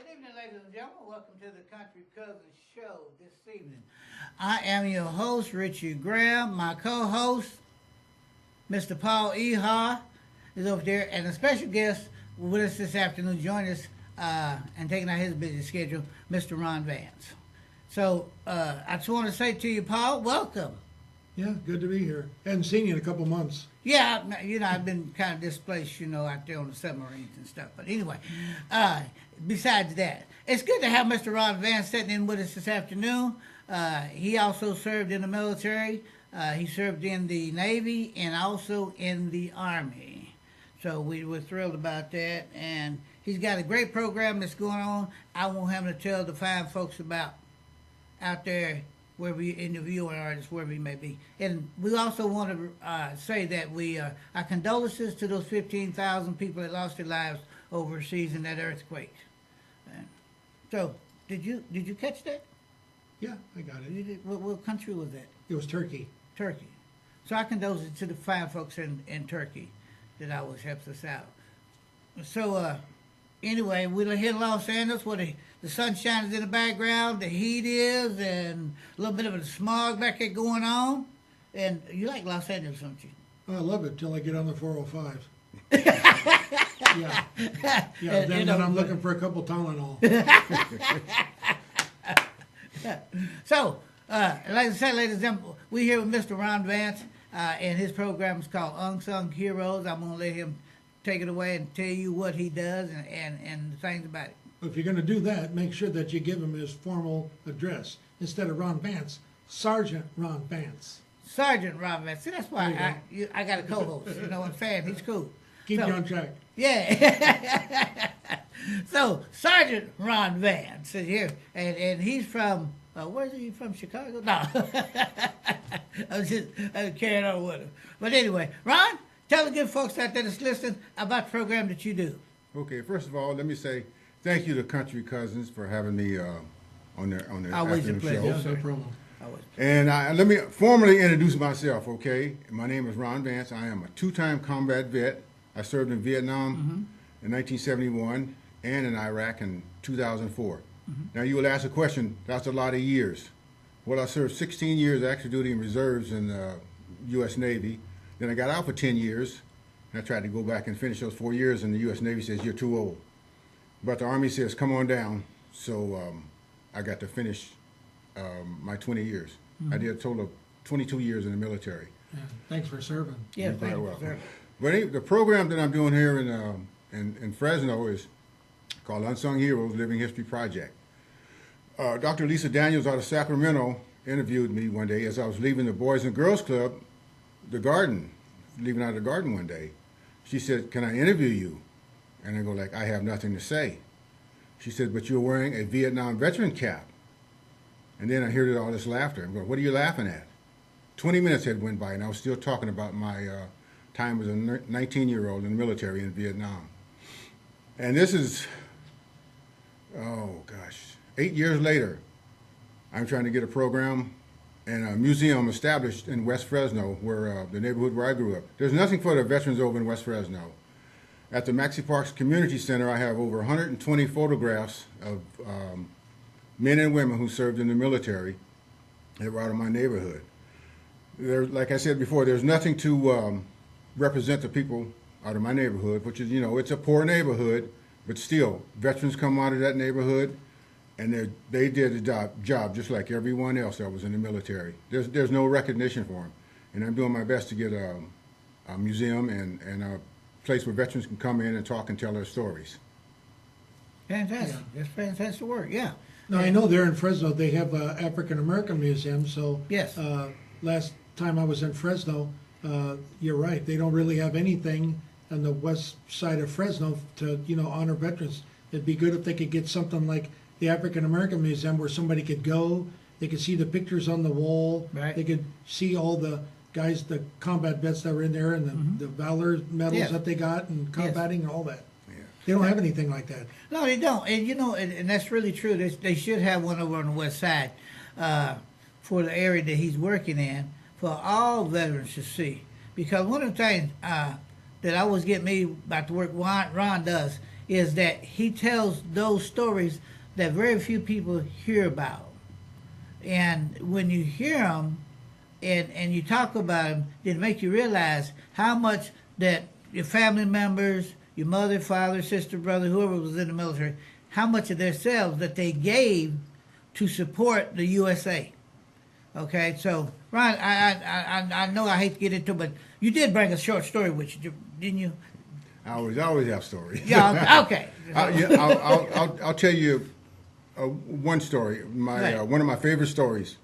Good evening, ladies and gentlemen. Welcome to the Country Cousin Show this evening. I am your host, Richard Graham. My co-host, Mr. Paul Ehar, is over there, and a special guest with us this afternoon, joining us and taking out his busy schedule, Mr. Ron Vance. So I just want to say to you, Paul, welcome. Yeah, good to be here. Hadn't seen you in a couple months. Yeah, I've been kind of displaced, out there on the submarines and stuff. But anyway, besides that, it's good to have Mr. Ron Vance sitting in with us this afternoon. He also served in the military. He served in the Navy and also in the Army. So we were thrilled about that. And he's got a great program that's going on. I want him to tell the fine folks about out there wherever you interviewing artists, wherever he may be. And we also want to say that our condolences to those 15,000 people that lost their lives overseas in that earthquake. And so, did you catch that? Yeah, I got it. You did? What country was that? It was Turkey. Turkey. So our condolences to the fine folks in Turkey that always helps us out. So, anyway, we're here in Los Angeles where the sunshine is in the background, the heat is, and a little bit of a smog back there going on. And you like Los Angeles, don't you? I love it till I get on the 405. Yeah. Then I'm looking for a couple Tylenol. So, like I said, ladies and gentlemen, we're here with Mr. Ron Vance, and his program is called Unsung Heroes. I'm going to let him take it away and tell you what he does and the things about it. If you're going to do that, make sure that you give him his formal address. Instead of Ron Vance, Sergeant Ron Vance. Sergeant Ron Vance. See, that's why I got a co-host. You know what I'm saying? He's cool. Keep you on track. Yeah. So, Sergeant Ron Vance is here, and he's from, where is he from, Chicago? No. I was carrying on with him. But anyway, Ron, tell the good folks out there that's listening about the program that you do. Okay, first of all, let me say thank you to Country Cousins for having me on their Always a afternoon pleasure. show. Yeah, no problem. And let me formally introduce myself, okay? My name is Ron Vance. I am a two-time combat vet. I served in Vietnam in 1971 and in Iraq in 2004. Now, you will ask a question, that's a lot of years. Well, I served 16 years active duty and reserves in the U.S. Navy. Then I got out for 10 years, and I tried to go back and finish those 4 years, and the U.S. Navy says, you're too old. But the Army says, come on down. So I got to finish my 20 years. I did a total of 22 years in the military. Yeah, thanks for serving. Yeah, You're thank quite you, welcome. sir. But anyway, the program that I'm doing here in Fresno is called Unsung Heroes Living History Project. Dr. Lisa Daniels out of Sacramento interviewed me one day as I was leaving the Boys and Girls Club, the garden, leaving out of the garden one day. She said, can I interview you? And I go like, I have nothing to say. She said, but you're wearing a Vietnam veteran cap. And then I heard all this laughter. I'm going, what are you laughing at? 20 minutes had went by and I was still talking about my time as a 19-year-old in the military in Vietnam. And this is, 8 years later, I'm trying to get a program and a museum established in West Fresno, where the neighborhood where I grew up. There's nothing for the veterans over in West Fresno. At the Maxie Parks Community Center, I have over 120 photographs of men and women who served in the military that were out of my neighborhood. Like I said before, there's nothing to represent the people out of my neighborhood, which is, it's a poor neighborhood, but still, veterans come out of that neighborhood, and they did the job just like everyone else that was in the military. There's no recognition for them, and I'm doing my best to get a museum and a place where veterans can come in and talk and tell their stories. Fantastic. That's fantastic work, yeah. Now, I know there in Fresno they have an African American museum, so Yes. Last time I was in Fresno, you're right, they don't really have anything on the west side of Fresno to, honor veterans. It'd be good if they could get something like the African American Museum where somebody could go, they could see the pictures on the wall, Right. they could see all the guys, the combat vets that were in there and the valor medals Yes. that they got and combating and all that. Yeah. They don't have anything like that. No, they don't. And and that's really true. They should have one over on the west side for the area that he's working in for all veterans to see. Because one of the things that always get me about the work Ron does is that he tells those stories that very few people hear about. And when you hear them and you talk about them, it make you realize how much that your family members, your mother, father, sister, brother, whoever was in the military, how much of themselves that they gave to support the USA. Okay, so Ron, I know I hate to get into it, but you did bring a short story with you, didn't you? I always have stories. Yeah, okay. I'll tell you one story. One of my favorite stories.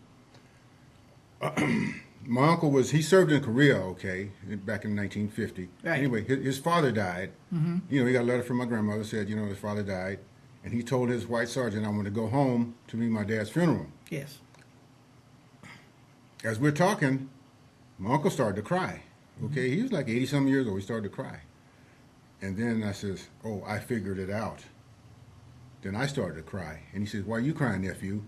My uncle he served in Korea, okay, back in 1950. Right. Anyway, his father died. Mm-hmm. He got a letter from my grandmother, said, his father died. And he told his white sergeant, I want to go home to meet my dad's funeral. Yes. As we're talking, my uncle started to cry. Okay, he was like 80-some years old. He started to cry. And then I says, oh, I figured it out. Then I started to cry. And he says, why are you crying, nephew?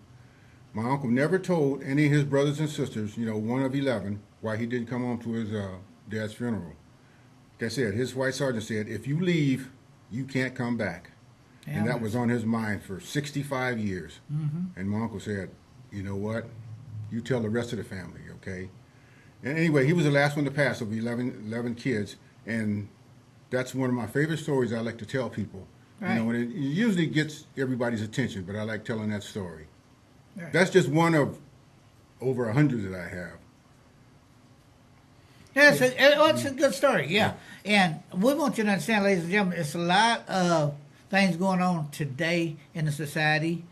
My uncle never told any of his brothers and sisters, one of 11, why he didn't come home to his dad's funeral. Like I said, his white sergeant said, if you leave, you can't come back. And that was on his mind for 65 years. Mm-hmm. And my uncle said, you know what? You tell the rest of the family, okay? And anyway, he was the last one to pass of 11 kids. And that's one of my favorite stories I like to tell people. Right. And it usually gets everybody's attention, but I like telling that story. Right. That's just one of over 100 that I have. Yeah, it's a good story, yeah. And we want you to understand, ladies and gentlemen, it's a lot of things going on today in the society,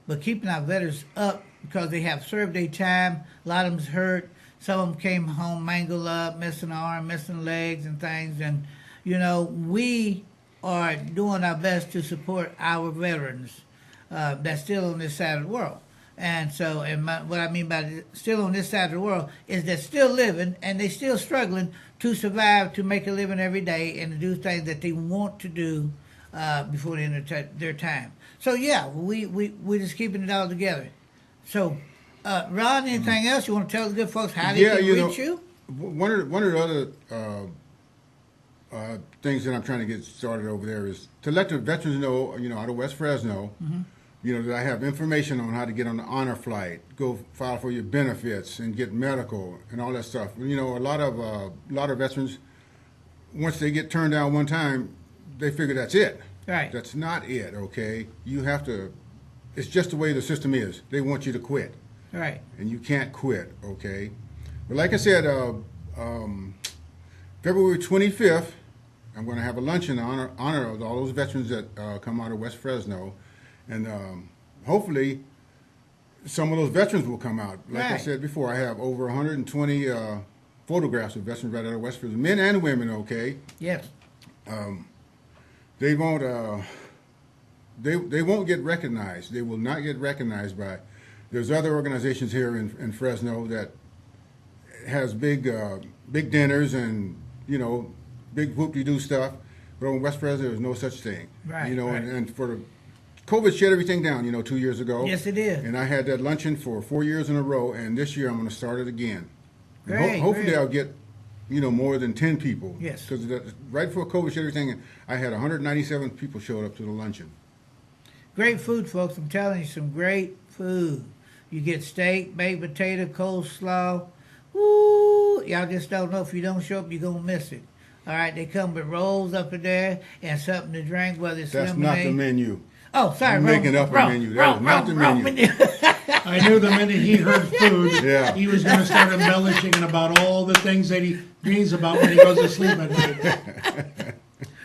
but keeping our veterans up because they have served their time. A lot of them's hurt. Some of them came home mangled up, missing an arm, missing legs and things. And, we are doing our best to support our veterans that's still on this side of the world. And so, what I mean by still on this side of the world is they're still living and they're still struggling to survive, to make a living every day, and to do things that they want to do before the end of their time. So, yeah, we're just keeping it all together. So, Ron, anything else you want to tell the good folks how they can reach you? One of the other things that I'm trying to get started over there is to let the veterans know, out of West Fresno, that I have information on how to get on the honor flight, go file for your benefits, and get medical and all that stuff. A lot of veterans, once they get turned down one time, they figure that's it. Right. That's not it. Okay. You have to. It's just the way the system is. They want you to quit. Right. And you can't quit. Okay. But like I said, February 25th, I'm going to have a luncheon in honor of all those veterans that come out of West Fresno. And hopefully some of those veterans will come out. Like I said before, I have over 120 photographs of veterans right out of West Fresno, men and women, okay? Yes. They won't they won't get recognized. They will not get recognized by. There's other organizations here in Fresno that has big dinners and big whoop-de-doo stuff. But in West Fresno, there's no such thing. Right. And for the COVID shut everything down, 2 years ago. Yes, it did. And I had that luncheon for 4 years in a row, and this year I'm going to start it again. Great, hopefully great. I'll get, more than 10 people. Yes. Because right before COVID shut everything, I had 197 people showed up to the luncheon. Great food, folks. I'm telling you, some great food. You get steak, baked potato, coleslaw. Woo! Y'all just don't know if you don't show up, you're going to miss it. All right, they come with rolls up in there and something to drink, whether it's That's lemonade. not the menu. Oh, sorry. I'm making up a menu. That was not the menu. I knew the minute he heard food, Yeah. he was going to start embellishing about all the things that he dreams about when he goes to sleep at night.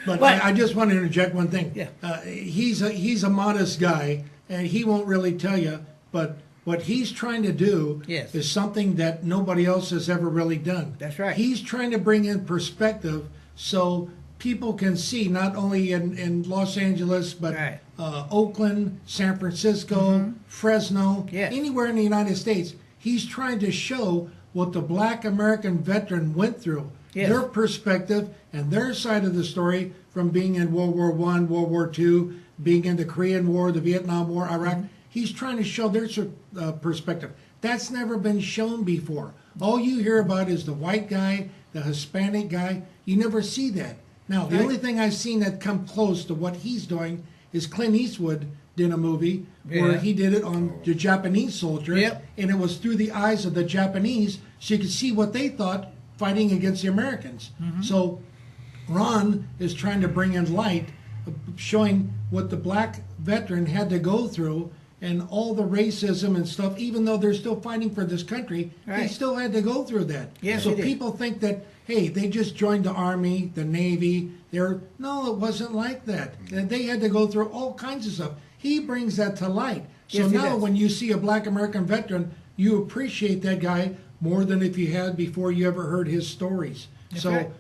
But I just want to interject one thing. Yeah. He's a modest guy, and he won't really tell you, but what he's trying to do Yes. is something that nobody else has ever really done. That's right. He's trying to bring in perspective so people can see, not only in Los Angeles, but Right. Oakland, San Francisco, Fresno, Yes. anywhere in the United States. He's trying to show what the Black American veteran went through, Yes. their perspective and their side of the story from being in World War I, World War II, being in the Korean War, the Vietnam War, Iraq. He's trying to show their perspective. That's never been shown before. All you hear about is the white guy, the Hispanic guy. You never see that. Now, the Right. only thing I've seen that come close to what he's doing is Clint Eastwood did a movie Yeah. where he did it on the Japanese soldiers, Yep. and it was through the eyes of the Japanese, so you could see what they thought fighting against the Americans. So Ron is trying to bring in light, showing what the black veteran had to go through and all the racism and stuff, even though they're still fighting for this country, they Right. still had to go through that. Yes, so they did. people think that, hey, they just joined the Army, the Navy. No, it wasn't like that. They had to go through all kinds of stuff. He brings that to light. So Yes, he now does. when you see a black American veteran, you appreciate that guy more than if you had before you ever heard his stories. That's so, right.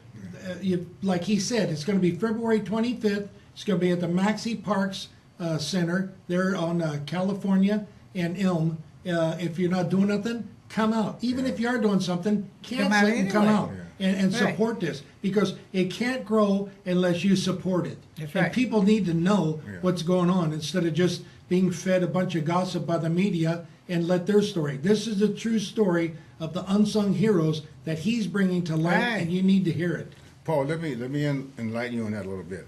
like he said, it's going to be February 25th. It's going to be at the Maxie Parks Center there on California and Elm. If you're not doing nothing, come out. Even if you are doing something, cancel out it and come anyway. out and Right. support this, because it can't grow unless you support it. That's And right. people need to know Yeah. what's going on instead of just being fed a bunch of gossip by the media and let their story. This is the true story of the unsung heroes that he's bringing to light, Right. and you need to hear it. Paul, let me enlighten you on that a little bit.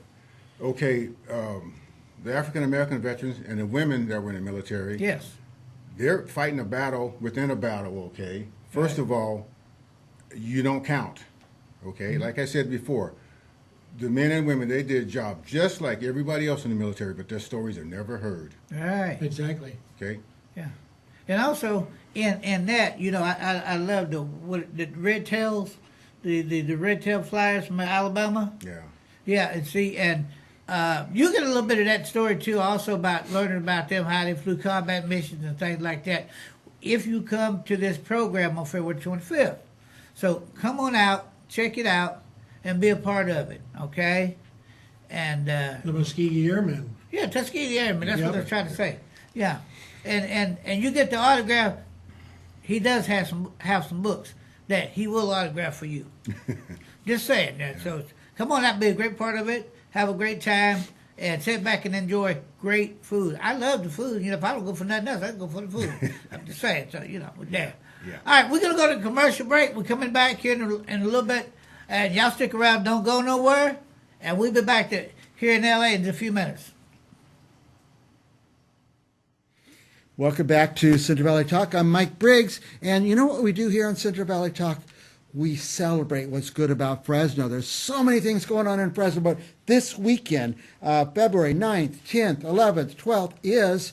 Okay, the African American veterans and the women that were in the military, Yes. they're fighting a battle within a battle. Okay, first of all, you don't count. Okay, like I said before, the men and women, they did a job just like everybody else in the military, but their stories are never heard. Right. Exactly. Okay, Yeah. And also in that, I love the red tails, the red tail flyers from Alabama. yeah. Yeah, and see, and you get a little bit of that story too, also about learning about them, how they flew combat missions and things like that. If you come to this program on February 25th, so come on out, check it out, and be a part of it. Okay, and The Muskegee Airmen. yeah, Tuskegee Airmen. That's what Yep. they're trying to say. Yeah, and you get the autograph. He does have some books that he will autograph for you. Just saying that. So come on out, be a great part of it. Have a great time, and sit back and enjoy great food. I love the food. If I don't go for nothing else, I go for the food. I'm just saying. So we're there. Yeah. All right, we're gonna go to commercial break. We're coming back here in a little bit, and y'all stick around. Don't go nowhere, and we'll be back here in LA in a few minutes. Welcome back to Central Valley Talk. I'm Mike Briggs, and you know what we do here on Central Valley Talk? We celebrate what's good about Fresno. There's so many things going on in Fresno, but this weekend, February 9th, 10th, 11th, 12th, is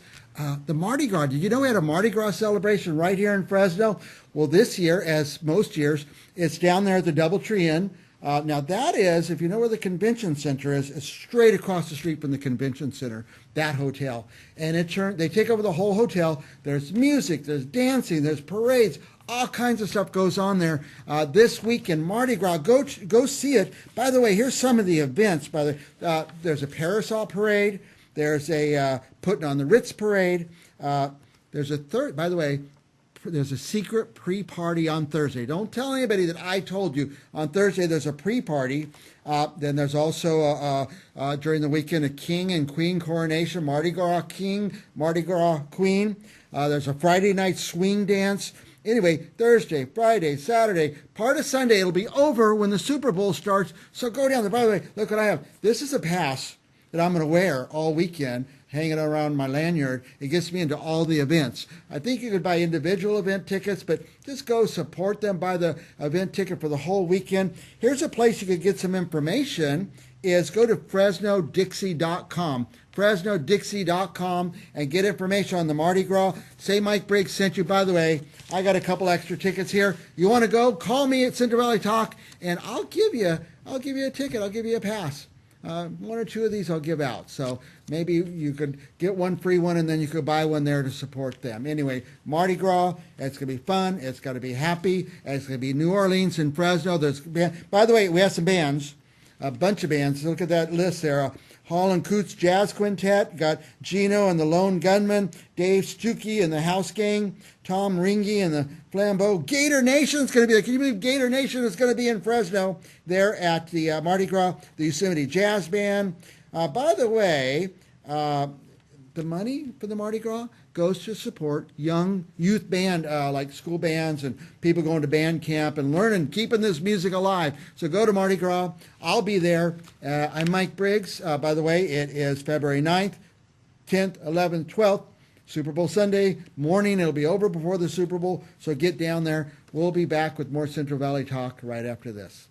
the Mardi Gras. Did you know we had a Mardi Gras celebration right here in Fresno? Well, this year, as most years, it's down there at the Doubletree Inn. Now that is, if you know where the convention center is, it's straight across the street from the convention center, that hotel. And they take over the whole hotel. There's music, there's dancing, there's parades, all kinds of stuff goes on there. This weekend, Mardi Gras, go see it. By the way, here's some of the events. There's a parasol parade. There's a putting on the Ritz parade. There's a secret pre-party on Thursday. Don't tell anybody that I told you. On Thursday, there's a pre-party. Then there's also, during the weekend, a king and queen coronation, Mardi Gras king, Mardi Gras queen. There's a Friday night swing dance. Anyway, Thursday, Friday, Saturday, part of Sunday. It'll be over when the Super Bowl starts. So go down there. By the way, look what I have. This is a pass that I'm going to wear all weekend, hanging around my lanyard. It gets me into all the events. I think you could buy individual event tickets, but just go support them, buy the event ticket for the whole weekend. Here's a place you could get some information, is go to FresnoDixie.com. FresnoDixie.com and get information on the Mardi Gras. Say Mike Briggs sent you. By the way, I got a couple extra tickets here. You want to go? Call me at Central Valley Talk, and I'll give you a ticket. I'll give you a pass. One or two of these I'll give out. So maybe you could get one free one, and then you could buy one there to support them. Anyway, Mardi Gras, it's going to be fun. It's going to be happy. It's going to be New Orleans and Fresno. By the way, we have some bands, a bunch of bands. Look at that list there. Hall and Coots Jazz Quintet. Got Gino and the Lone Gunman. Dave Stuckey and the House Gang. Tom Ringy and the Flambeau. Gator Nation's going to be there. Can you believe Gator Nation is going to be in Fresno there at the Mardi Gras, the Yosemite Jazz Band? By the way, the money for the Mardi Gras goes to support young youth band, like school bands and people going to band camp and learning, keeping this music alive. So go to Mardi Gras. I'll be there. I'm Mike Briggs. By the way, it is February 9th, 10th, 11th, 12th. Super Bowl Sunday morning. It'll be over before the Super Bowl, so get down there. We'll be back with more Central Valley Talk right after this.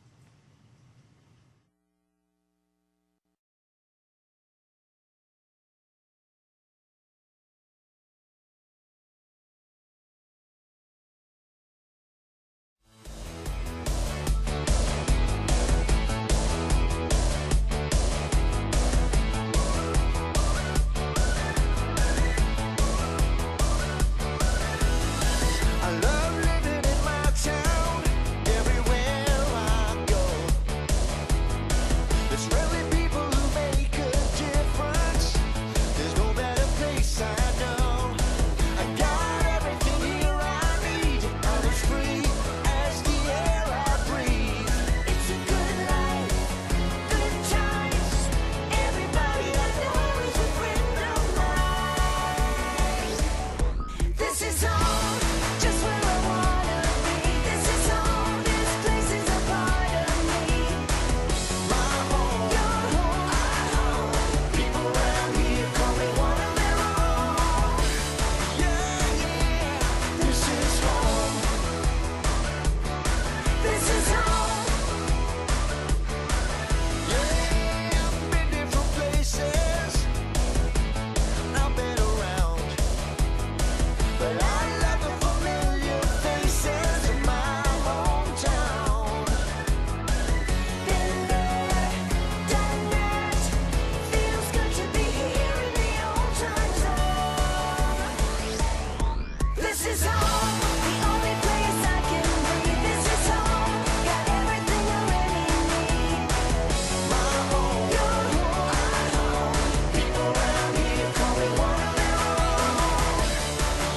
I love living in my town, everywhere I go. There's friendly people who make a difference. There's no better place I know. I got everything here I need. I'm as free as the air I breathe. It's a good life, good times. Everybody I know is a friend of mine. This is home, just where I wanna be. This is home, this place is a part of me. My home, your home, our home. People around here call me one of their own. Yeah, yeah, this is home. This is home. Yeah, I've been different places. I've been around. But I love the familiar faces of my hometown. Been there, done that. Feels good to be here in the old time zone. This is home, the only place I can be. This is home, got everything I really need. My home, your home, our home. People around here call me one of their own.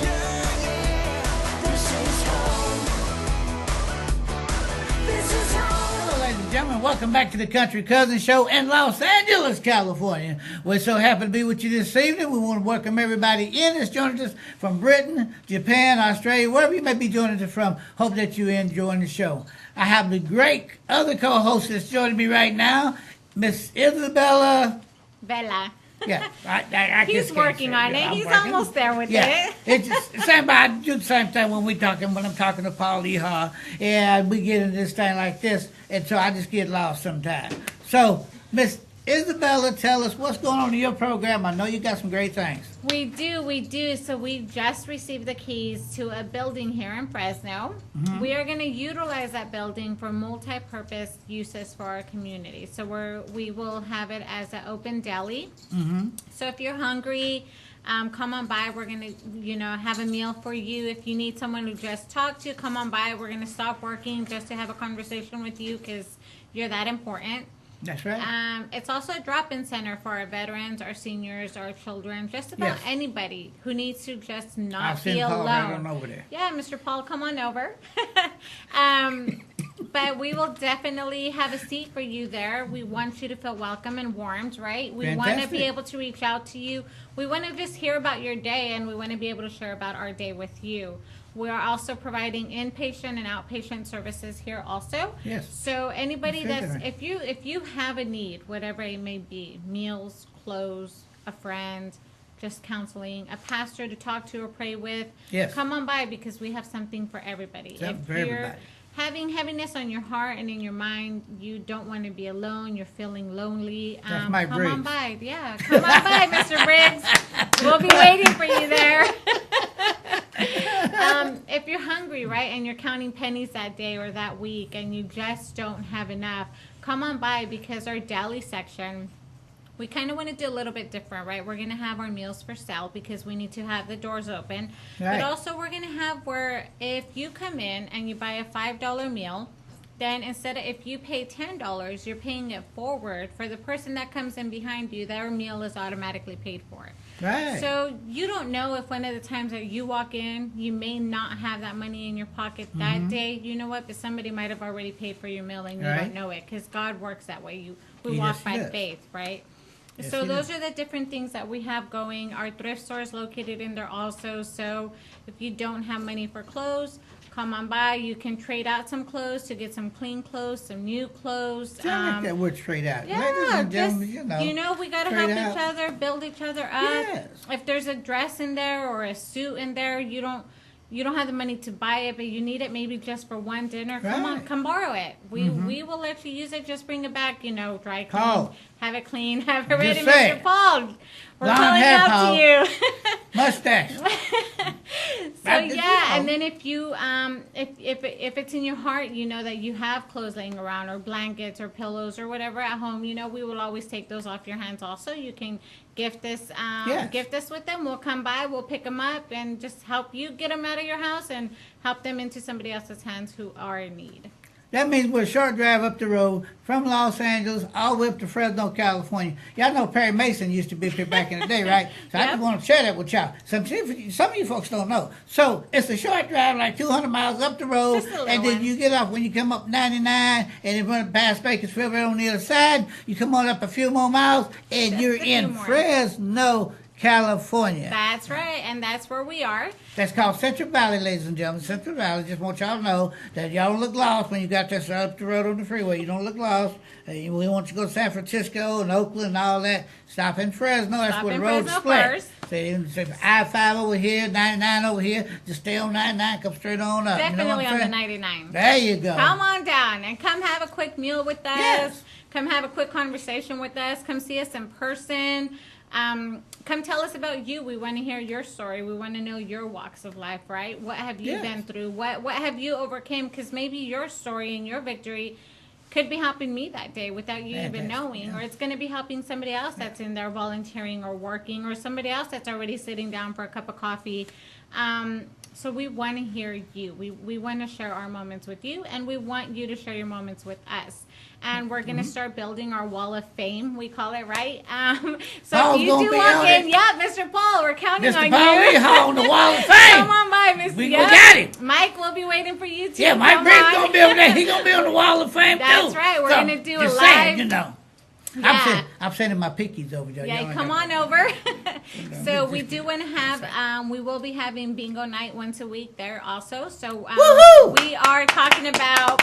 Yeah, yeah, this is home. This is home. Hello, ladies and gentlemen. Welcome back to the Country Cousin Show in Los Angeles, California. We're so happy to be with you this evening. We want to welcome everybody in that's joining us from Britain, Japan, Australia, wherever you may be joining us from. Hope that you're enjoying the show. I have the great other co-host that's joining me right now, Miss Isabella. Vela. Yeah, I He's just can't working say on it. it. I'm He's working. almost there with Yeah, it. it's just same. I do the same thing when I'm talking to Paul Yeehaw, and we get into this thing like this, and so I just get lost sometimes. So, Miss Isabella, tell us what's going on in your program. I know you got some great things. We do. So we just received the keys to a building here in Fresno. We are going to utilize that building for multi-purpose uses for our community. So we will have it as an open deli. So if you're hungry, come on by. We're going to, have a meal for you. If you need someone to just talk to, come on by. We're going to stop working just to have a conversation with you because you're that important. That's right. It's also a drop-in center for our veterans, our seniors, our children, just about Yes. anybody who needs to just I'll not send be Paul right alone. on over there. Yeah, Mr. Paul, come on over. But we will definitely have a seat for you there. We want you to feel welcome and warmed, right? We want to Fantastic. be able to reach out to you. We want to just hear about your day, and we want to be able to share about our day with you. We are also providing inpatient and outpatient services here also. Yes. So anybody That's that's right. if you have a need, whatever it may be, meals, clothes, a friend, just counseling, a pastor to talk to or pray with, Yes. come on by because we have something for everybody. Something If for you're everybody. having heaviness on your heart and in your mind, you don't want to be alone, you're feeling lonely, That's Mike come on Briggs. by. Yeah, come on by, Mr. Briggs. We'll be waiting for you there. If you're hungry, right, and you're counting pennies that day or that week and you just don't have enough, come on by because our deli section, we kind of want to do a little bit different, right? We're going to have our meals for sale because we need to have the doors open. Right. But also we're going to have where if you come in and you buy a $5 meal, then instead of if you pay $10, you're paying it forward for the person that comes in behind you, their meal is automatically paid for. Right. So you don't know if one of the times that you walk in, you may not have that money in your pocket that day. You know what? But somebody might have already paid for your meal and you Right. don't know it because God works that way. We He walk does, by he does. faith, right? Yes, So he those does. are the different things that we have going. Our thrift store is located in there also. So if you don't have money for clothes, come on by. You can trade out some clothes to get some clean clothes, some new clothes. I like that word trade out. Ladies Yeah, and just, gentlemen, you know, we got to trade help out. each other, build each other up. Yes. If there's a dress in there or a suit in there, you don't have the money to buy it, but you need it maybe just for one dinner. Come on, Right. come borrow it. We will let you use it. Just bring it back, you know, dry clean, Paul. have it clean, have it ready, Just say Mr. it. Paul. We're Long calling hair, out Paul. to you. Mustache. So Right, this is yeah, Paul. and then if you if it's in your heart, you know that you have clothes laying around or blankets or pillows or whatever at home, you know, we will always take those off your hands. Also, you can gift us Yes. gift us with them. We'll come by, we'll pick them up, and just help you get them out of your house and help them into somebody else's hands who are in need. That means we're a short drive up the road from Los Angeles all the way up to Fresno, California. Y'all know Perry Mason used to be up here back in the day, right? So I Yep. just want to share that with y'all. Some of you folks don't know. So it's a short drive, like 200 miles up the road, Just a little and then one. you get off when you come up 99 and then run past Bakersfield on the other side. You come on up a few more miles, and Just you're a few in more. Fresno, California. That's right, and that's where we are. That's called Central Valley, ladies and gentlemen. Central Valley. Just want y'all to know that y'all don't look lost when you got this up the road on the freeway. You don't look lost. We want you to go to San Francisco and Oakland and all that. Stop in Fresno. That's Stop where in the road Fresno split. first. Say I-5 over here, 99 over here. Just stay on 99, come straight on up. Definitely you know what I'm on the saying? 99. There you go. Come on down and come have a quick meal with us. Yes. Come have a quick conversation with us. Come see us in person. Come tell us about you. We want to hear your story. We want to know your walks of life, right? What have you Yes. been through? What have you overcame? Because maybe your story and your victory could be helping me that day without you even Fantastic, knowing, yeah. or it's going to be helping somebody else that's in there volunteering or working, or somebody else that's already sitting down for a cup of coffee. So we want to hear you. We want to share our moments with you, and we want you to share your moments with us. And we're going to start building our wall of fame, we call it, right? So Paul's if you gonna do be walk on in, it. yeah, Mr. Paul, we're counting Mr. on Paul you. Reha on the wall of Come fame. on by, Mr. We Yep. got him. Mike will be waiting for you too. Yeah, Mike Come Briggs on. going to be over there. He's going to be on the wall of fame, too. That's right. We're So, gonna do a just live- saying, you know. Yeah. I'm sending my pickies over there. Yeah, Y'all ain't come got- on over. So we do want to have, we will be having bingo night once a week there also. So Woohoo! we are talking about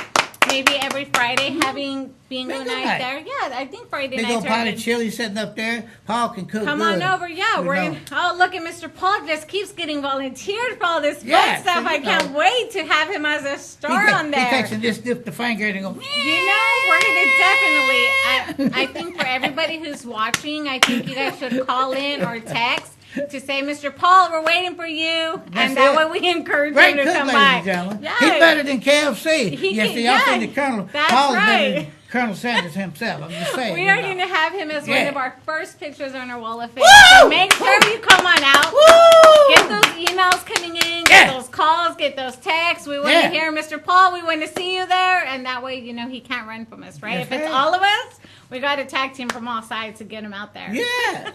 maybe every Friday having bingo Bingo night night. there. Yeah, I think Friday Big nights old are pot good. of chili sitting up there. Paul can cook Come good. on over, yeah. We We're know. gonna. Oh, look at Mr. Paul just keeps getting volunteered for all this fun Yeah, stuff. so I you can't know. wait to have him as a star on He there. takes and just dip the finger and go, You know, we're gonna definitely. I think for everybody who's watching, I think you guys should call in or text to say, Mr. Paul, we're waiting for you, That's and that it. way we encourage great him to cook, come ladies by. and gentlemen. Yeah. He's better than KFC. He yes, can- see, y'all yeah, seen the Colonel. that's Paul's better right. than Colonel Sanders himself. I'm just saying. We you are know. going to have him as one Yeah. of our first pictures on our wall of fame. Woo! So make sure you come on out. Woo! Get those emails coming in, get Yeah. those calls, get those texts. We want Yeah. to hear Mr. Paul. We want to see you there. And that way, you know, he can't run from us, right? That's If it's right. all of us, we got to tag team from all sides to get him out there. Yeah.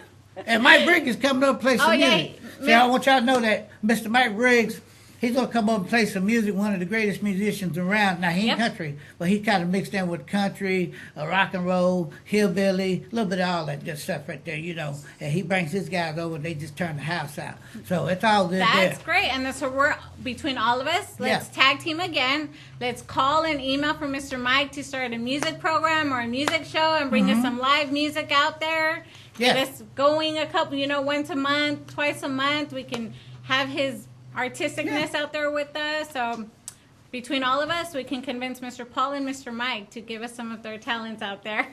And Mike Briggs is coming up to play some Oh, yeah. music. See, I want y'all to know that Mr. Mike Briggs, he's going to come up and play some music, one of the greatest musicians around. Now, he ain't Yep. country, but he kind of mixed in with country, rock and roll, hillbilly, a little bit of all that good stuff right there, you know. And he brings his guys over, they just turn the house out. So it's all good That's there. great. And so we're between all of us. Let's tag team again. Let's call and email for Mr. Mike to start a music program or a music show and bring us some live music out there. Get Yeah. us going a couple, you know, once a month, twice a month. We can have his artisticness out there with us. So between all of us, we can convince Mr. Paul and Mr. Mike to give us some of their talents out there.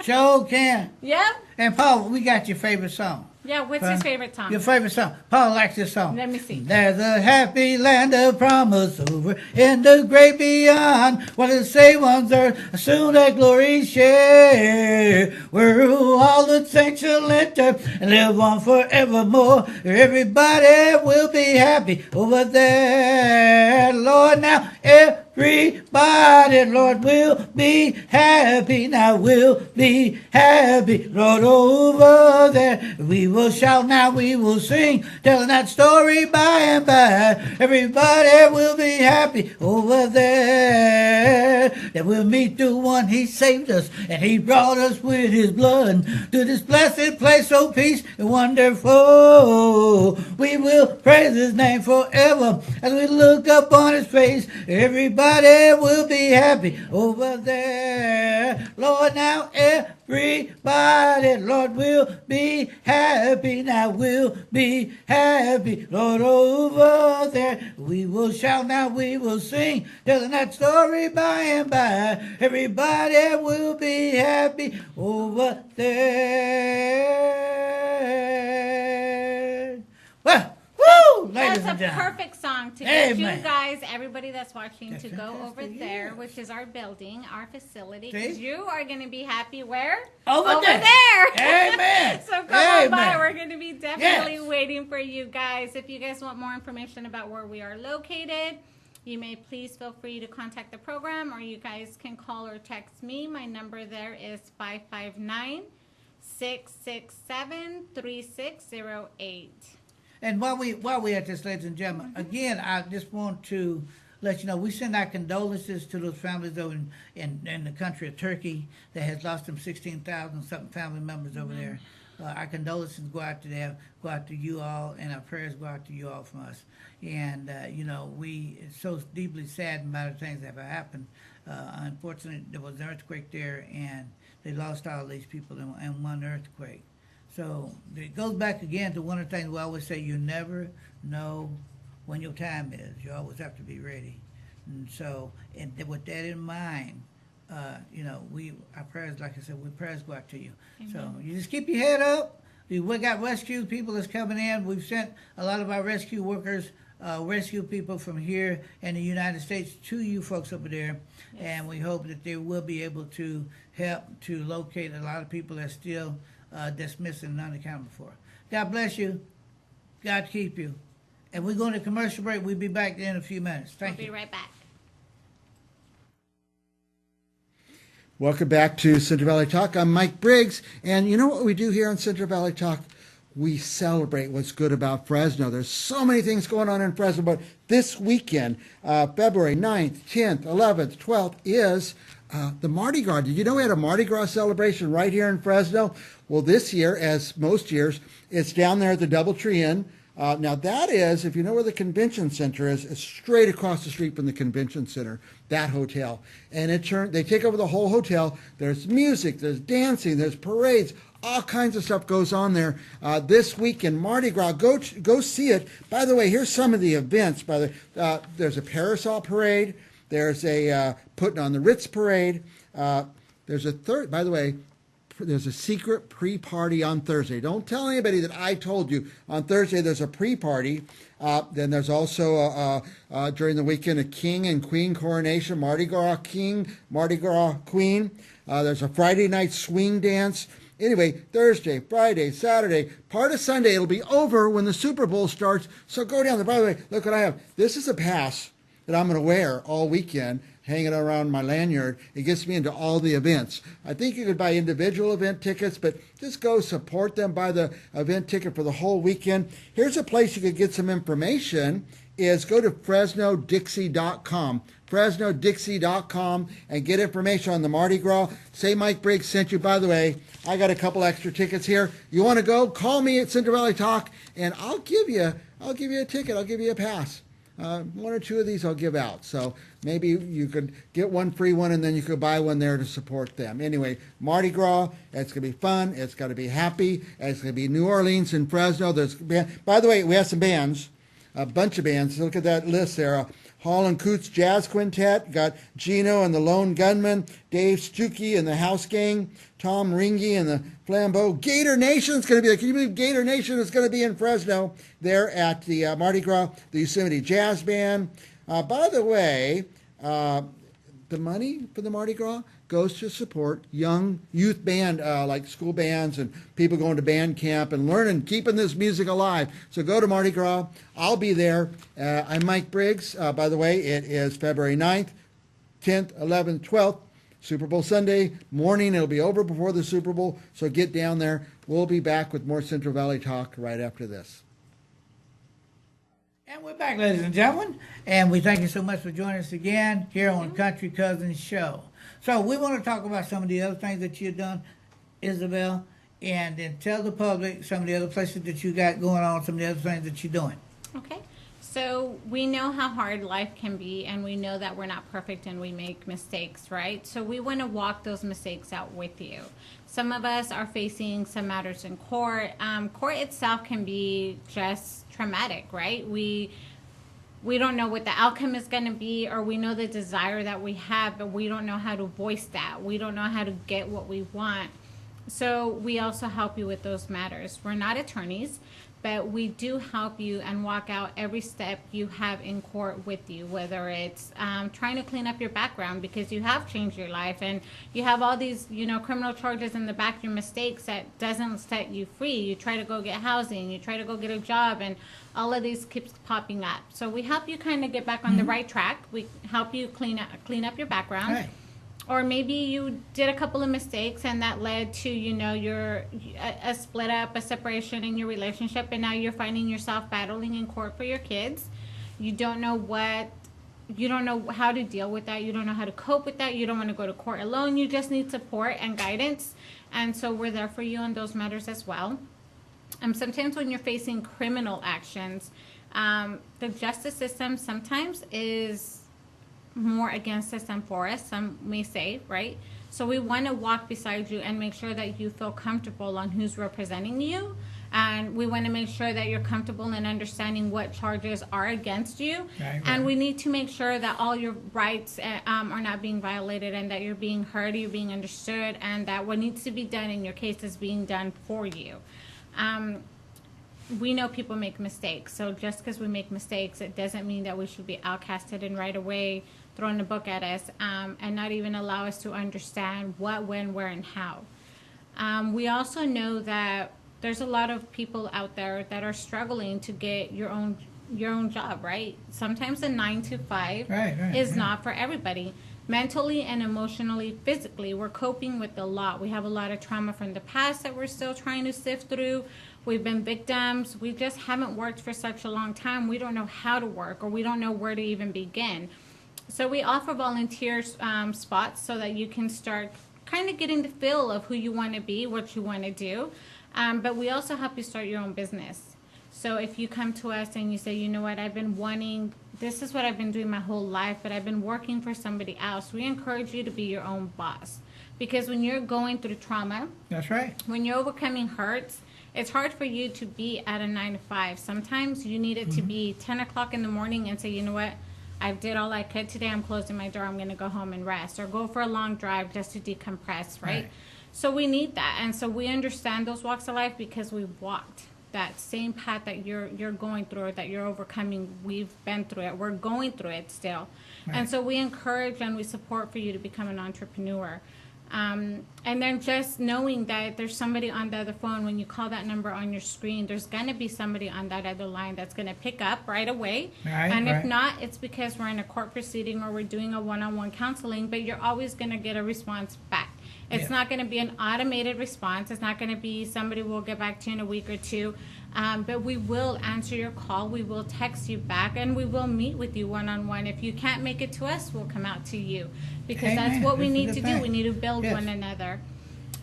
Sure can. Yep. And Paul, we got your favorite song. Yeah. What's his favorite song? Your favorite song. Paul likes this song. Let me see. There's a happy land of promise over in the great beyond. What does it say one's earth, soon that glory share. Where all the saints shall enter and live on forevermore. Everybody will be happy over there. Lord, now everybody everybody, Lord, will be happy. Now we'll be happy, Lord, over there. We will shout, now we will sing, telling that story by and by. Everybody will be happy over there. That we'll meet the one, he saved us, and he brought us with his blood to this blessed place, so peace and wonderful. We will praise his name forever as we look up on his face. Everybody will be happy over there. Lord, now everybody, Lord, will be happy. Now we'll be happy, Lord, over there. We will shout, now we will sing, telling that story by and by. Everybody will be happy over there. Well, woo, ladies That's and a gentlemen. perfect song to get Amen. you guys, everybody that's watching, That's to go over fantastic, there, yes. which is our building, our facility. See? Because you are going to be happy where? Over there. Amen. So come on by. Amen. We're going to be definitely Yes. waiting for you guys. If you guys want more information about where we are located, you may please feel free to contact the program, or you guys can call or text me. My number there is 559-667-3608. And while we at this, ladies and gentlemen, again, I just want to let you know we send our condolences to those families over in the country of Turkey that has lost them 16,000 something family members over there. Our condolences go out to them, go out to you all, and our prayers go out to you all from us. And we it's so deeply saddened by the things that have happened. Unfortunately, there was an earthquake there, and they lost all these people in one earthquake. So it goes back again to one of the things we always say: you never know when your time is. You always have to be ready. And so, and with that in mind, our prayers, like I said, we prayers go out to you. So you just keep your head up. We got rescue people that's coming in. We've sent a lot of our rescue workers, rescue people from here in the United States to you folks over there. Yes. And we hope that they will be able to help to locate a lot of people that's still dismissed and unaccounted for. God bless you. God keep you. And we're going to commercial break. We'll be back in a few minutes. Thank you. We'll be right back. Welcome back to Central Valley Talk. I'm Mike Briggs, and you know what we do here on Central Valley Talk? We celebrate what's good about Fresno. There's so many things going on in Fresno, but this weekend, February 9th, 10th, 11th, 12th, is the Mardi Gras. Did you know we had a Mardi Gras celebration right here in Fresno? Well, this year, as most years, it's down there at the Doubletree Inn. Now that is, if you know where the convention center is, it's straight across the street from the convention center, that hotel. And they take over the whole hotel. There's music, there's dancing, there's parades, all kinds of stuff goes on there. This weekend, Mardi Gras, go see it. By the way, here's some of the events. There's a parasol parade. There's a putting on the Ritz parade. There's a third, by the way, there's a secret pre-party on Thursday. Don't tell anybody that I told you. On Thursday, there's a pre-party. Then there's also, during the weekend, a king and queen coronation, Mardi Gras king, Mardi Gras queen. There's a Friday night swing dance. Anyway, Thursday, Friday, Saturday, part of Sunday, it'll be over when the Super Bowl starts. So go down there. By the way, look what I have. This is a pass that I'm going to wear all weekend, hanging around my lanyard. It gets me into all the events. I think you could buy individual event tickets, but just go support them, buy the event ticket for the whole weekend. Here's a place you could get some information, is go to FresnoDixie.com. FresnoDixie.com and get information on the Mardi Gras. Say Mike Briggs sent you. By the way, I got a couple extra tickets here. You want to go? Call me at Central Valley Talk, and I'll give you a ticket. I'll give you a pass. One or two of these I'll give out. So maybe you could get one free one, and then you could buy one there to support them. Anyway, Mardi Gras, it's going to be fun. It's going to be happy. It's going to be New Orleans and Fresno. By the way, we have some bands, a bunch of bands. Look at that list there. Hall and Coots Jazz Quintet, got Gino and the Lone Gunman, Dave Stuckey and the House Gang, Tom Ringy and the Flambeau. Gator Nation's going to be there. Can you believe Gator Nation is going to be in Fresno there at the Mardi Gras, the Yosemite Jazz Band. By the way, the money for the Mardi Gras goes to support young youth band, like school bands and people going to band camp and learning, keeping this music alive. So go to Mardi Gras. I'll be there. I'm Mike Briggs. By the way, it is February 9th, 10th, 11th, 12th. Super Bowl Sunday morning. It'll be over before the Super Bowl, so get down there. We'll be back with more Central Valley Talk right after this. And we're back, ladies and gentlemen, and we thank you so much for joining us again here on Country Cousins Show. So we want to talk about some of the other things that you've done, Isabel, and then tell the public some of the other places that you got going on, some of the other things that you're doing. Okay. So we know how hard life can be, and we know that we're not perfect and we make mistakes, right? So we want to walk those mistakes out with you. Some of us are facing some matters in court. Court itself can be just traumatic, right? We don't know what the outcome is going to be, or we know the desire that we have, but we don't know how to voice that. We don't know how to get what we want. So we also help you with those matters. We're not attorneys, but we do help you and walk out every step you have in court with you, whether it's trying to clean up your background because you have changed your life and you have all these, criminal charges in the back of your mistakes that doesn't set you free. You try to go get housing, you try to go get a job, and all of these keeps popping up. So we help you kind of get back on the right track. We help you clean up your background. Right. Or maybe you did a couple of mistakes and that led to, a split up, a separation in your relationship, and now you're finding yourself battling in court for your kids. You don't know how to deal with that. You don't know how to cope with that. You don't want to go to court alone. You just need support and guidance. And so we're there for you on those matters as well. Sometimes when you're facing criminal actions, the justice system sometimes is more against us than for us, some may say, right? So we want to walk beside you and make sure that you feel comfortable on who's representing you. And we want to make sure that you're comfortable in understanding what charges are against you. Right. And we need to make sure that all your rights are not being violated, and that you're being heard, you're being understood, and that what needs to be done in your case is being done for you. We know people make mistakes, so just because we make mistakes, it doesn't mean that we should be outcasted and right away thrown the book at us, and not even allow us to understand what, when, where, and how. We also know that there's a lot of people out there that are struggling to get your own job, right? Sometimes a 9 to 5 is not for everybody. Mentally and emotionally, physically, we're coping with a lot. We have a lot of trauma from the past that we're still trying to sift through. We've been victims. We just haven't worked for such a long time. We don't know how to work, or we don't know where to even begin. So we offer volunteer spots so that you can start kind of getting the feel of who you want to be, what you want to do. But we also help you start your own business. So if you come to us and you say, you know what, this is what I've been doing my whole life, but I've been working for somebody else, we encourage you to be your own boss. Because when you're going through trauma, That's right. when you're overcoming hurts, it's hard for you to be at a 9 to 5. Sometimes you need it to be 10 o'clock in the morning and say, you know what, I did all I could today. I'm closing my door. I'm going to go home and rest, or go for a long drive just to decompress, right? So we need that. And so we understand those walks of life because we've walked that same path that you're going through, or that you're overcoming. We've been through it. We're going through it still. And so we encourage and we support for you to become an entrepreneur. And then just knowing that there's somebody on the other phone, when you call that number on your screen, there's going to be somebody on that other line that's going to pick up right away. If not, it's because we're in a court proceeding or we're doing a one-on-one counseling, but you're always going to get a response back. It's not going to be an automated response. It's not going to be somebody will get back to you in a week or two. But we will answer your call. We will text you back, and we will meet with you one-on-one. If you can't make it to us, we'll come out to you, because that's what we need to do. We need to build one another.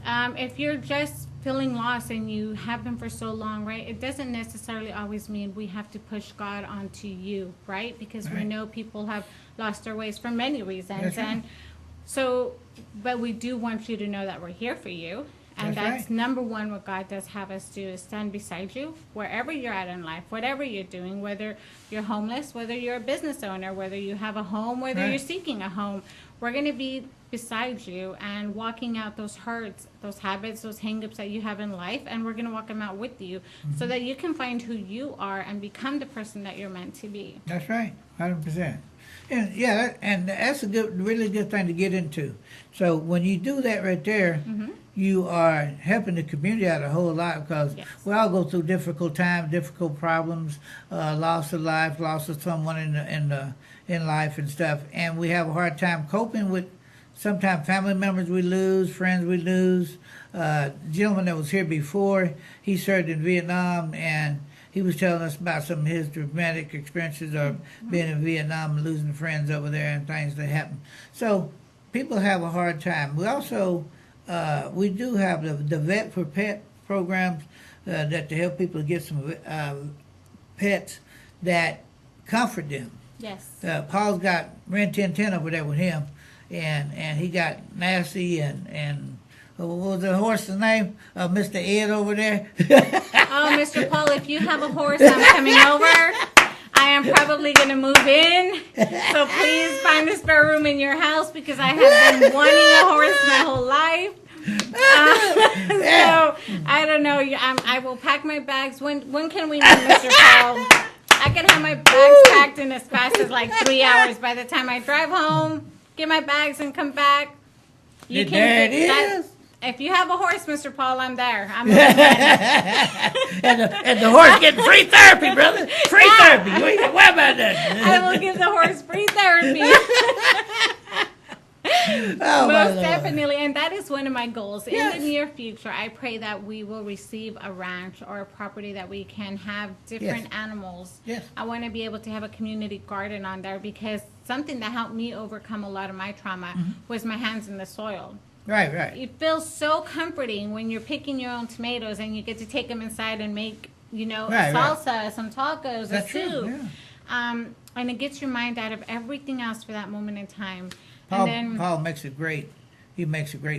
If you're just feeling lost, and you have been for so long, right, it doesn't necessarily always mean we have to push God onto you, right? Because we know people have lost their ways for many reasons. And so, but we do want you to know that we're here for you. And that's number one, what God does have us do is stand beside you wherever you're at in life, whatever you're doing, whether you're homeless, whether you're a business owner, whether you have a home, whether you're seeking a home. We're going to be beside you and walking out those hurts, those habits, those hang-ups that you have in life, and we're going to walk them out with you so that you can find who you are and become the person that you're meant to be. That's right, 100%. And that's a really good thing to get into. So when you do that right there, you are helping the community out a whole lot because Yes. we all go through difficult times, difficult problems, loss of life, loss of someone in life and stuff, and we have a hard time coping with sometimes family members we lose, friends we lose. Gentleman that was here before, he served in Vietnam, and he was telling us about some of his dramatic experiences of being in Vietnam and losing friends over there and things that happen. So people have a hard time. We also we do have the Vet for Pet programs that to help people get some pets that comfort them. Yes. Paul's got Ren 1010 over there with him, and he got Nasty and what was the horse's name? Mr. Ed over there. Oh, Mr. Paul, if you have a horse, I'm coming over. I am probably going to move in. So please find a spare room in your house because I have been wanting a horse my whole life. So I don't know. I will pack my bags. When can we meet, Mr. Paul? I can have my bags packed in as fast as like 3 hours. By the time I drive home, get my bags and come back. You There it fit that. is. If you have a horse, Mr. Paul, I'm there. I'm and the horse getting free therapy, brother. Free therapy. You ain't got to worry about that. I will give the horse free therapy. Oh, my Most Lord. definitely, and that is one of my goals. Yes. In the near future, I pray that we will receive a ranch or a property that we can have different Yes. animals. Yes. I want to be able to have a community garden on there because something that helped me overcome a lot of my trauma Mm-hmm. was my hands in the soil. Right, right. It feels so comforting when you're picking your own tomatoes and you get to take them inside and make, Right, a right. salsa, some tacos, That's a true, soup. yeah. And it gets your mind out of everything else for that moment in time. Paul, and then, Paul makes a great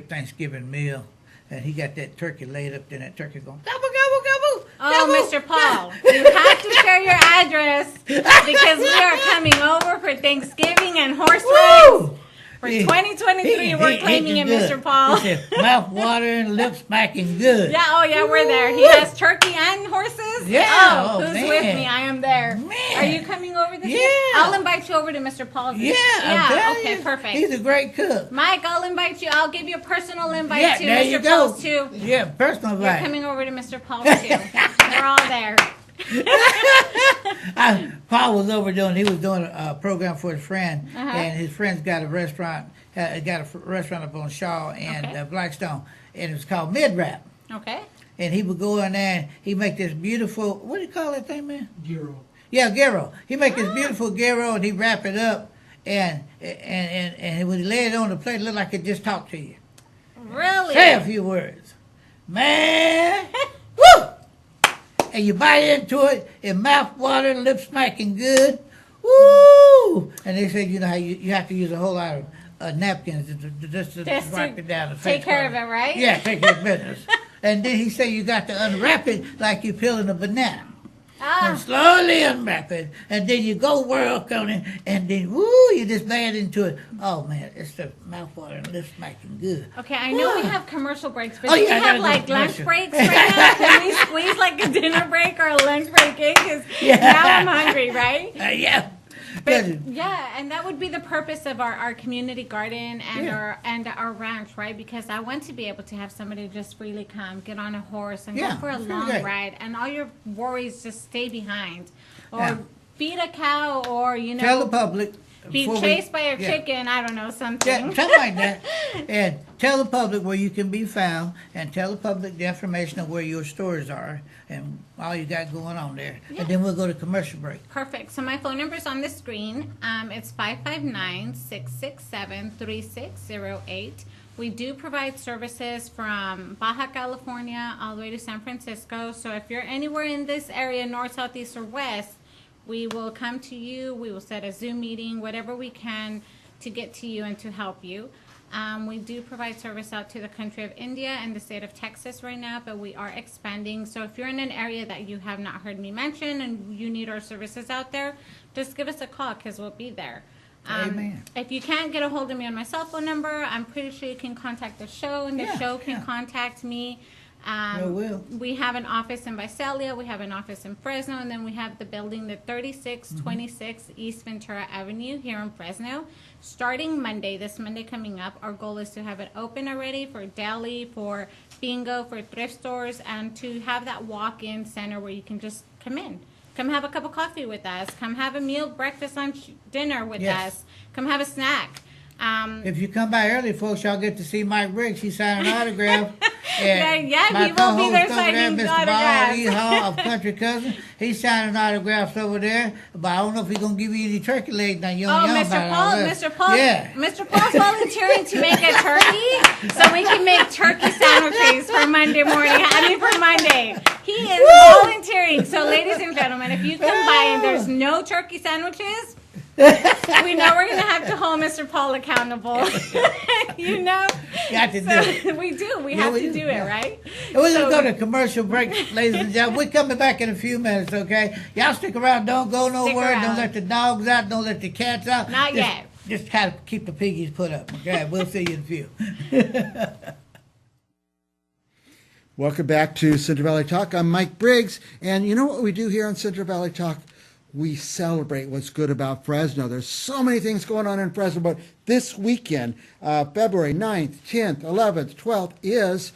Thanksgiving meal, and he got that turkey laid up there, and that turkey going gobble gobble gobble. oh, gobble, Mr. Paul, you have to share your address because we are coming over for Thanksgiving and horse race. Woo! For 2023, we're claiming it, Mr. Paul. He said, mouth watering, lips smacking good. Yeah, oh yeah, we're there. He has turkey and horses. Yeah, Oh, oh, who's man. with me? I am there. Man. Are you coming over this year? Yeah. I'll invite you over to Mr. Paul's. Yeah, Yeah. I'm Okay. you, Perfect. He's a great cook. Mike, I'll invite you. I'll give you a personal invite Yeah, to there Mr. you go. Paul's too. Yeah, personal You're advice. coming over to Mr. Paul's too. We're all there. Paul was over he was doing a program for his friend, Uh-huh. and his friend's got a restaurant, restaurant up on Shaw and Okay. Blackstone, and it was called Mid Wrap. Okay. And he would go in there and he make this beautiful, what do you call that thing, man? Gyro. Yeah, gyro. He make Ah. this beautiful gyro and he wrap it up, and when he lay it on the plate, it looked like it just talked to you. Really? Say a few words. Man, woo! And you bite into it, and mouth watering, lips smacking good. Woo! And they said, how you have to use a whole lot of napkins just to Just to wipe it down. the take face care part. of it, right? Yeah, take care of business. And then he said you got to unwrap it like you're peeling a banana. And Ah, slowly unwrap it, and then you go work on it, and then woo, you just bite into it. Oh man, it's the mouthwater and lips smacking good. okay, I know we have commercial breaks, but Oh, do we yeah, I have gotta like go lunch commercial. breaks right now? Can we squeeze like a dinner break or a lunch break in? Because Yeah. now I'm hungry, right? Yeah. But yeah, and that would be the purpose of our community garden and Yeah. our ranch, right? Because I want to be able to have somebody just freely come, get on a horse, and Yeah, go for a that's really long great. ride, and all your worries just stay behind, or Yeah. feed a cow, or Tell the public. be before we- chased by a yeah. chicken. I don't know, Yeah, something. something like that. And tell the public where you can be found, and tell the public the information of where your stores are and all you got going on there. Yeah. And then we'll go to commercial break. Perfect. So my phone number is on the screen. It's 559-667-3608. We do provide services from Baja California all the way to San Francisco. So if you're anywhere in this area, north, south, east, or west, we will come to you. We will set a Zoom meeting, whatever we can to get to you and to help you. We do provide service out to the country of India and the state of Texas right now, but we are expanding. So if you're in an area that you have not heard me mention and you need our services out there, just give us a call because we'll be there. Amen. If you can't get a hold of me on my cell phone number, I'm pretty sure you can contact the show, and the Yeah, show can yeah. contact me. Sure will. We have an office in Visalia, we have an office in Fresno, and then we have the building, the 3626 East Ventura Avenue here in Fresno. Starting Monday, this Monday coming up, our goal is to have it open already for deli, for bingo, for thrift stores, and to have that walk-in center where you can just come in. Come have a cup of coffee with us. Come have a meal, breakfast, lunch, dinner with Yes. us. Come have a snack. If you come by early, folks, y'all get to see Mike Briggs. He's signing an autograph. And Yeah, my he will be there co-host over signing Mr. autographs. Bob E. Hall of Country Cousin. He's signing autographs over there. But I don't know if he's gonna give you any turkey legs now. You don't Oh, know Mr. about all Paul, this. Mr. Paul, Yeah. Mr. Paul's volunteering to make a turkey so we can make turkey sandwiches for Monday morning. I mean, for Monday. He is volunteering. So, ladies and gentlemen, if you come by and there's no turkey sandwiches, we know we're going to have to hold Mr. Paul accountable. You know? Got to do it. We do. We Yeah, have we to do, do it, yeah. right? And we're So- gonna go to commercial break, ladies and gentlemen. We're coming back in a few minutes, okay? Y'all stick around. Don't go nowhere. around. Don't let the dogs out. Don't let the cats out. Not Just- yet. Just kind of keep the piggies put up, okay? We'll see you in a few. Welcome back to Central Valley Talk. I'm Mike Briggs, and you know what we do here on Central Valley Talk? We celebrate what's good about Fresno. There's so many things going on in Fresno, but this weekend, February 9th, 10th, 11th, 12th, is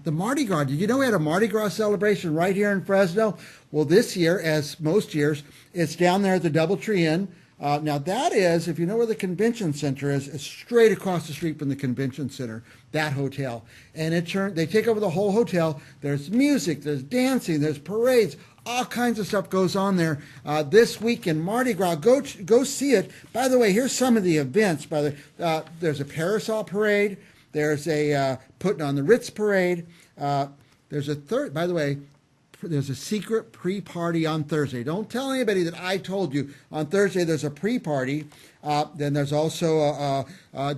the Mardi Gras. Did you know we had a Mardi Gras celebration right here in Fresno? Well, this year, as most years, it's down there at the Doubletree Inn. Now that is, if you know where the convention center is, it's straight across the street from the convention center, that hotel. And they take over the whole hotel. There's music, there's dancing, there's parades, all kinds of stuff goes on there. This week in Mardi Gras, go see it. By the way, here's some of the events. There's a parasol parade. There's a putting on the Ritz parade. There's a third, by the way, there's a secret pre-party on Thursday. Don't tell anybody that I told you. On Thursday, there's a pre-party. Then there's also,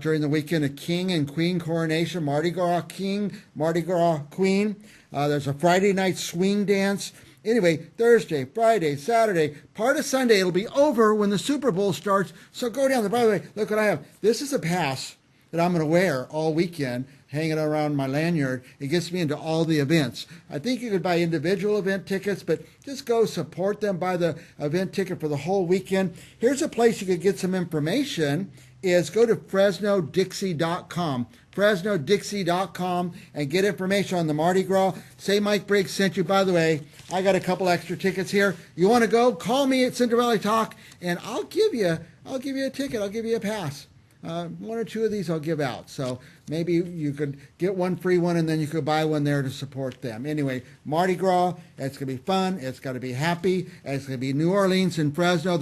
during the weekend, a king and queen coronation, Mardi Gras king, Mardi Gras queen. There's a Friday night swing dance. Anyway, Thursday, Friday, Saturday, part of Sunday, it'll be over when the Super Bowl starts. So go down there. By the way, look what I have. This is a pass that I'm going to wear all weekend, hanging around my lanyard. It gets me into all the events. I think you could buy individual event tickets, but just go support them, buy the event ticket for the whole weekend. Here's a place you could get some information, is go to FresnoDixie.com. FresnoDixie.com and get information on the Mardi Gras. Say Mike Briggs sent you. By the way, I got a couple extra tickets here. You want to go? Call me at Central Valley Talk, and I'll give you a ticket. I'll give you a pass. One or two of these I'll give out. So maybe you could get one free one, and then you could buy one there to support them. Anyway, Mardi Gras, it's going to be fun. It's going to be happy. It's going to be New Orleans and Fresno.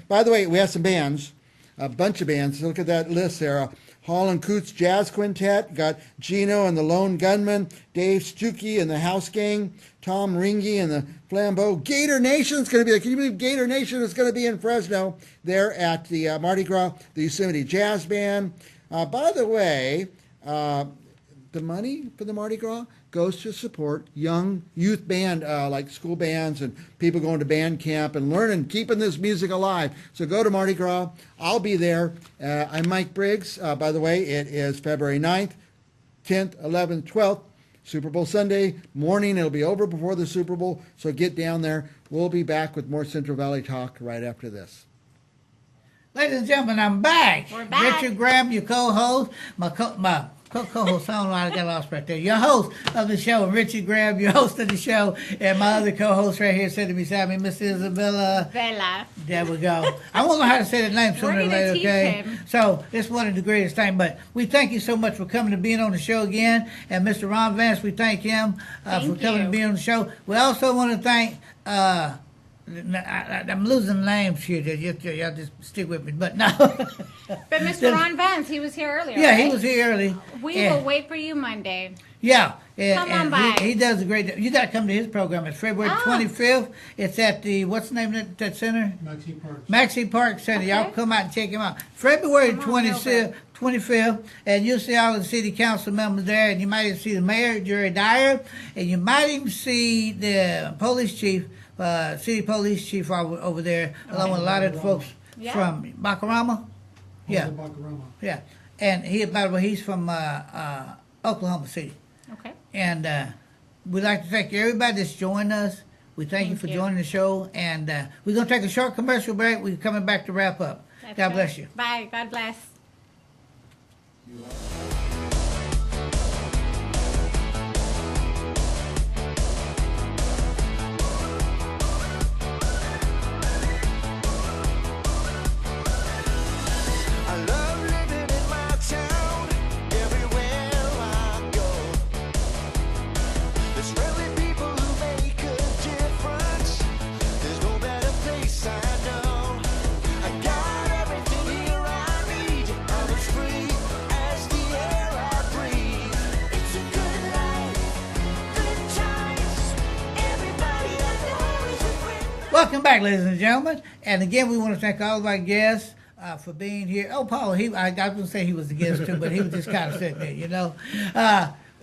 By the way, we have some bands, a bunch of bands. Look at that list there. Hall and Coots Jazz Quintet, got Gino and the Lone Gunman, Dave Stuckey and the House Gang, Tom Ringy and the Flambeau. Gator Nation's going to be there. Can you believe Gator Nation is going to be in Fresno there at the Mardi Gras, the Yosemite Jazz Band. By the way, the money for the Mardi Gras goes to support young youth band, like school bands and people going to band camp and learning, keeping this music alive. So go to Mardi Gras. I'll be there. I'm Mike Briggs. By the way, it is February 9th, 10th, 11th, 12th, Super Bowl Sunday morning. It'll be over before the Super Bowl, so get down there. We'll be back with more Central Valley Talk right after this. Ladies and gentlemen, I'm back. We're back. Richard Graham, your co-host, my co-host, I don't know, I got lost right there. Your host of the show, Richard Graham, your host of the show, and my other co-host right here sitting beside me, Miss Isabel. Vela. There we go. I won't know how to say the name sooner or We're gonna later, teach okay? him. So it's one of the greatest things. But we thank you so much for coming and being on the show again. And Mr. Ron Vance, we thank him for Thank coming you. and being on the show. We also want to thank. I'm losing names here. Y'all just stick with me. But no. But Mr. Ron Vance, he was here earlier. Yeah, he right? was here early. We Yeah. will wait for you Monday. Yeah. And, Come on and by. He does a great. You got to come to his program. It's February 25th. It's at the what's the name of that center? Maxie Park Center. Y'all Okay. come out and check him out. February Come on 25th, and you'll see all the city council members there, and you might even see the mayor, Jerry Dyer, and you might even see the police chief, city police chief over there, along with a lot of the folks Yeah. from Bacarama. Yeah, yeah. And by the way, he's from Oklahoma City. Okay. And we'd like to thank everybody that's joined us. We thank you for joining the show. And we're going to take a short commercial break. We're coming back to wrap up. That's God right. bless you. Bye. God bless. I love living in my town, everywhere I go. There's friendly people who make a difference. There's no better place I know. I got everything here I need. I'm as free as the air I breathe. It's a good life, good times. Everybody I know is a friend. Welcome back, ladies and gentlemen. And again, we want to thank all of our guests for being here. Oh, Paul, I was going to say he was the guest too, but he was just kind of sitting there, you know.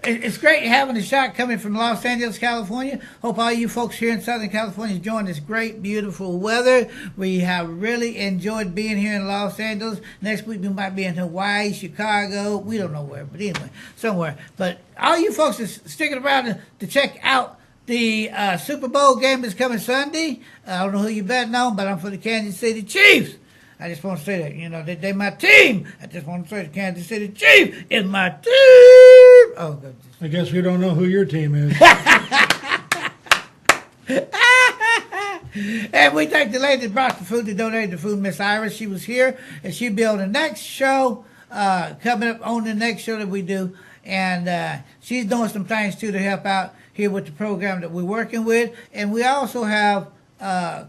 It's great having a shot coming from Los Angeles, California. Hope all you folks here in Southern California enjoying this great, beautiful weather. We have really enjoyed being here in Los Angeles. Next week we might be in Hawaii, Chicago. We don't know where, but anyway, somewhere. But all you folks that's sticking around to check out the Super Bowl game is coming Sunday. I don't know who you betting on, but I'm for the Kansas City Chiefs. I just want to say that, you know, they're my team. I just want to say the Kansas City Chiefs is my team. Oh, God. I guess we don't know who your team is. And we thank the lady that brought the food, that donated the food, Miss Iris. She was here, and she'll be on the next show, coming up on the next show that we do. And she's doing some things, too, to help out here with the program that we're working with. And we also have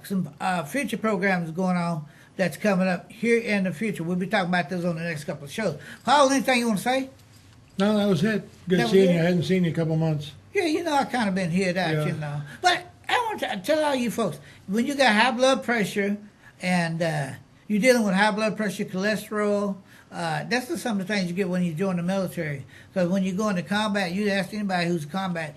some future programs going on that's coming up here in the future. We'll be talking about those on the next couple of shows. Paul, anything you want to say? No, that was it. Good That was seeing it? you. I hadn't seen you in a couple months. Yeah, you know, I kind of been here, that, Yeah. you know. But I want to tell all you folks, when you got high blood pressure and you're dealing with high blood pressure, cholesterol, that's just some of the things you get when you join the military. Because when you go into combat, you ask anybody who's in combat,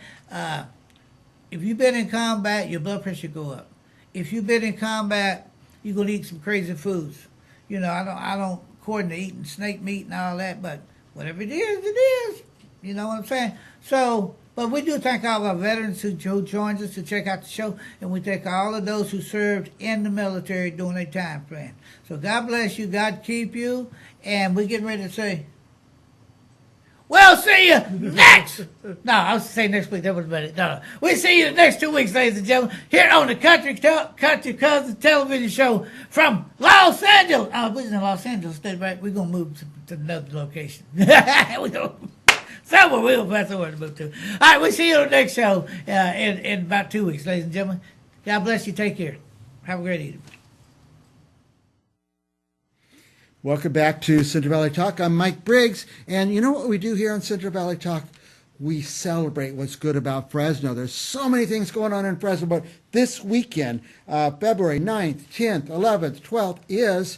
if you've been in combat, your blood pressure go up. If you've been in combat, you're going to eat some crazy foods. You know, I don't according to eating snake meat and all that, but whatever it is. You know what I'm saying? So, but we do thank all of our veterans who joins us to check out the show, and we thank all of those who served in the military during their time frame. So God bless you, God keep you, and we're getting ready to say, we'll see you next. No, I was saying next week. That was better. No. We'll see you the next 2 weeks, ladies and gentlemen, here on the Country Cousin television show from Los Angeles. Oh, we're in Los Angeles, right? We're gonna move to another location. Somewhere we'll find somewhere to move to. All right, we'll see you on the next show in about 2 weeks, ladies and gentlemen. God bless you. Take care. Have a great evening. Welcome back to Central Valley Talk. I'm Mike Briggs, and you know what we do here on Central Valley Talk? We celebrate what's good about Fresno. There's so many things going on in Fresno, but this weekend, February 9th, 10th, 11th, 12th, is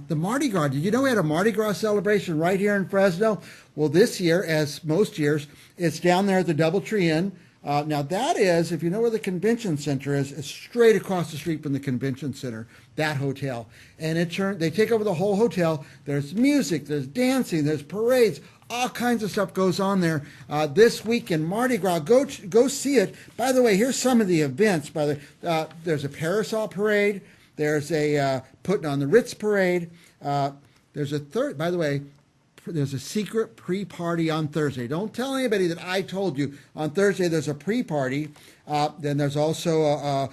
the Mardi Gras. Did you know we had a Mardi Gras celebration right here in Fresno? Well, this year, as most years, it's down there at the Doubletree Inn. Now that is, if you know where the convention center is, it's straight across the street from the convention center, that hotel. And they take over the whole hotel. There's music, there's dancing, there's parades, all kinds of stuff goes on there. This weekend, Mardi Gras, go see it. By the way, here's some of the events. There's a parasol parade. There's a putting on the Ritz parade. There's a secret pre-party on Thursday. Don't tell anybody that I told you. On Thursday, there's a pre-party. Then there's also,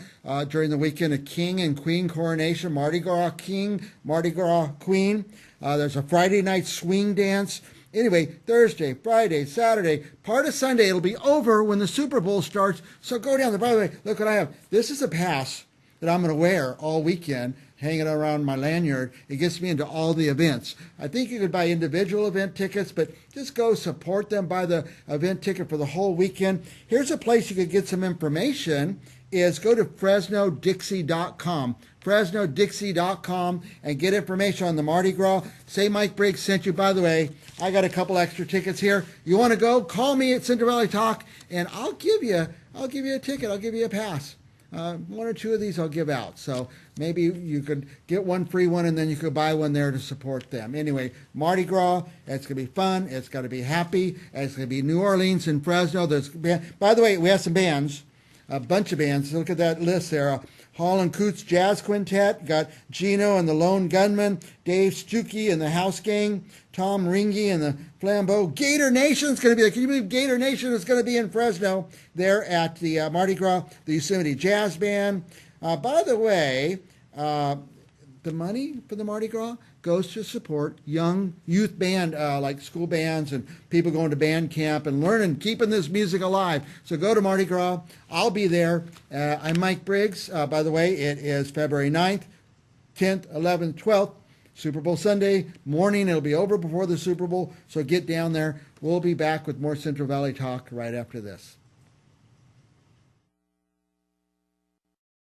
during the weekend, a king and queen coronation, Mardi Gras king, Mardi Gras queen. There's a Friday night swing dance. Anyway, Thursday, Friday, Saturday, part of Sunday. It'll be over when the Super Bowl starts. So go down there. By the way, look what I have. This is a pass that I'm going to wear all weekend, hanging around my lanyard. It gets me into all the events. I think you could buy individual event tickets, but just go support them, buy the event ticket for the whole weekend. Here's a place you could get some information, is go to FresnoDixie.com. FresnoDixie.com and get information on the Mardi Gras. Say Mike Briggs sent you. By the way, I got a couple extra tickets here. You want to go? Call me at Central Valley Talk, and I'll give you a ticket. I'll give you a pass. one or two of these I'll give out. So maybe you could get one free one, and then you could buy one there to support them. Anyway, Mardi Gras, it's going to be fun. It's going to be happy. It's going to be New Orleans and Fresno. By the way, we have some bands, a bunch of bands. Look at that list there. Hall and Coots Jazz Quintet, got Gino and the Lone Gunman, Dave Stuckey and the House Gang, Tom Ringy and the Flambeau. Gator Nation's going to be there. Can you believe Gator Nation is going to be in Fresno there at the Mardi Gras, the Yosemite Jazz Band. By the way, the money for the Mardi Gras goes to support young youth band, like school bands and people going to band camp and learning, keeping this music alive. So go to Mardi Gras. I'll be there. I'm Mike Briggs. By the way, it is February 9th, 10th, 11th, 12th, Super Bowl Sunday morning. It'll be over before the Super Bowl, so get down there. We'll be back with more Central Valley Talk right after this.